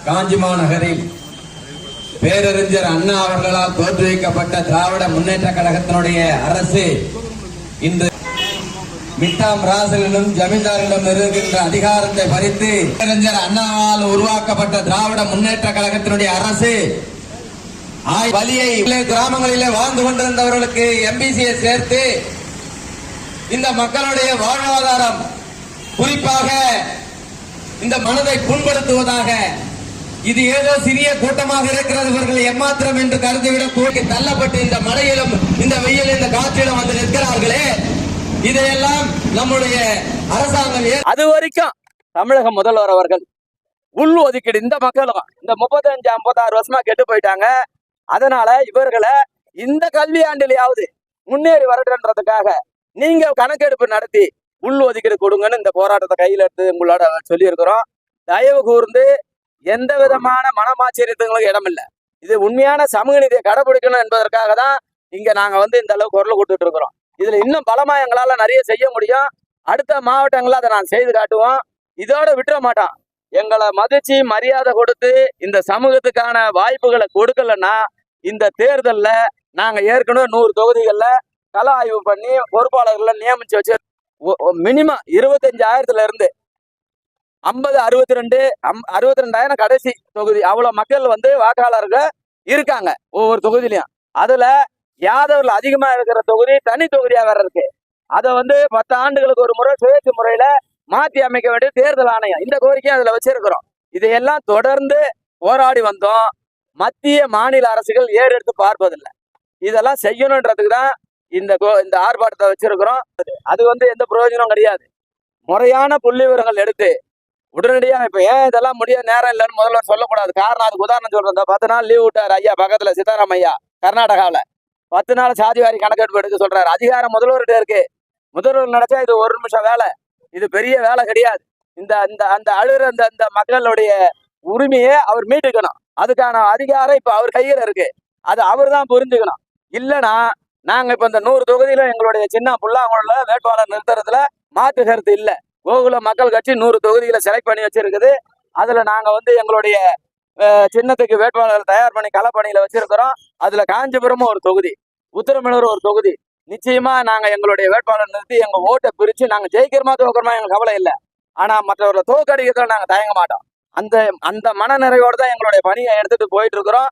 காஞ்சி மாநகரில் பேரறிஞர் அண்ணா அவர்களால் தோற்றுவிக்கப்பட்ட திராவிட முன்னேற்ற கழகத்தினுடைய அரசு இன்று மிட்டாம் ராசலிடம் ஜமீன்தாரிடம் இருக்கின்ற அதிகாரத்தை பறித்து பேரறிஞர் அண்ணாவால் உருவாக்கப்பட்ட திராவிட முன்னேற்ற கழகத்தினுடைய அரசு வலியை கிராமங்களிலே வாழ்ந்து கொண்டிருந்தவர்களுக்கு எம்பிசியை சேர்த்து இந்த மக்களுடைய வாழ்வாதாரம் குறிப்பாக இந்த மனதை புண்படுத்துவதாக இது ஏதோ சிறிய கூட்டமாக இருக்கிறது, இவர்கள் ஏமாத்திரம் என்று கருதிவிடக் கூட்டி தள்ளப்பட்டு இந்த மழையிலும் இந்த வெயில் இந்த காற்றிலும் வந்து நிற்கிறார்களே, இதையெல்லாம் நம்முடைய அரசாங்கம் அது வரைக்கும் தமிழக முதல்வர் அவர்கள் உள் ஒதுக்கீடு இந்த மக்களும் இந்த 35-56 வருஷமா கெட்டு போயிட்டாங்க. அதனால இவர்களை இந்த கல்வியாண்டிலேயாவது முன்னேறி வரட்டுன்றதுக்காக நீங்க கணக்கெடுப்பு நடத்தி உள் ஒதுக்கீடு கொடுங்கன்னு இந்த போராட்டத்தை கையில் எடுத்து உங்களோட சொல்லி இருக்கிறோம். தயவு கூர்ந்து எந்த விதமான மனமாச்சரியத்துங்களுக்கு இடம் இல்லை. இது உண்மையான சமூக நீதியை கடைபிடிக்கணும் என்பதற்காக தான் இங்க நாங்க இந்த அளவு குரல் கொடுத்துட்டு இருக்கிறோம். இதுல இன்னும் பலமா எங்களால நிறைய செய்ய முடியும். அடுத்த மாவட்டங்களில் அதை நான் செய்து காட்டுவோம். இதோட விட்டுற மாட்டோம். எங்களை மதிச்சு மரியாதை கொடுத்து இந்த சமூகத்துக்கான வாய்ப்புகளை கொடுக்கலன்னா இந்த தேர்தல்ல நாங்க ஏற்கனவே 100 தொகுதிகள்ல கள ஆய்வு பண்ணி பொறுப்பாளர்களை நியமிச்சு வச்சு மினிமம் 25,000 இருந்து 50, 62, 62,000 கடைசி தொகுதி அவ்வளவு மக்கள் வாக்காளர்கள் இருக்காங்க ஒவ்வொரு தொகுதியிலையும். அதுல யாதவர்கள் அதிகமா இருக்கிற தொகுதி தனி தொகுதியா வேற இருக்கு. அதை 10 ஆண்டுகளுக்கு ஒரு முறை சுயேட்சை முறையில மாற்றி அமைக்க வேண்டிய தேர்தல் ஆணையம் இந்த கோரிக்கையை அதுல வச்சிருக்கிறோம். இதையெல்லாம் தொடர்ந்து போராடி வந்தோம். மத்திய மாநில அரசுகள் ஏறெடுத்து பார்ப்பதில்லை. இதெல்லாம் செய்யணுன்றதுக்கு தான் இந்த ஆர்ப்பாட்டத்தை வச்சிருக்கிறோம். அது எந்த பிரயோஜனம் கிடையாது. முறையான புள்ளி விவரங்கள் எடுத்து உடனடியாக இப்ப ஏன் இதெல்லாம் முடிய நேரம் இல்லைன்னு முதல்வர் சொல்லக்கூடாது. காரணம் அதுக்கு உதாரணம் சொல்றேன். 10 நாள் லீவ் விட்டார் ஐயா பக்கத்துல சித்தாராம் ஐயா கர்நாடகாவில் 10 நாள் சாதிவாரி கணக்கெடுப்பு எடுக்க சொல்றாரு. அதிகாரம் முதல்வர்கிட்ட இருக்கு. முதல்வர் நினைச்சா இது 1 நிமிஷம் வேலை, இது பெரிய வேலை கிடையாது. அந்த அழுற அந்த மக்களுடைய உரிமையை அவர் மீட்டுக்கணும். அதுக்கான அதிகாரம் இப்ப அவர் கையில இருக்கு. அது அவர் தான் புரிஞ்சுக்கணும். இல்லைன்னா நாங்க இப்ப இந்த 100 தொகுதியில எங்களுடைய சின்ன புல்லாங்குழல வேட்பாளர் நிறுத்துறதுல மாற்று கருத்து இல்லை. கோகுல மக்கள் கட்சி 100 தொகுதிகளை செலக்ட் பண்ணி வச்சிருக்குது. அதுல நாங்க எங்களுடைய சின்னத்துக்கு வேட்பாளர் தயார் பண்ணி களப்பணியில வச்சிருக்கிறோம். அதுல காஞ்சிபுரமும் ஒரு தொகுதி, உத்தரமேரூர் ஒரு தொகுதி. நிச்சயமா நாங்க எங்களுடைய வேட்பாளர் நிறுத்தி எங்க ஓட்டை பிரிச்சு நாங்க ஜெயிக்கிறோமா தோக்கிறோமா எங்களுக்கு கவலை இல்லை. ஆனா மற்றவர்களை தோக்கடிக்கிறதுல நாங்க தயங்க மாட்டோம். அந்த மன நிறைவோடு தான் எங்களுடைய பணியை எடுத்துட்டு போயிட்டு இருக்கிறோம்.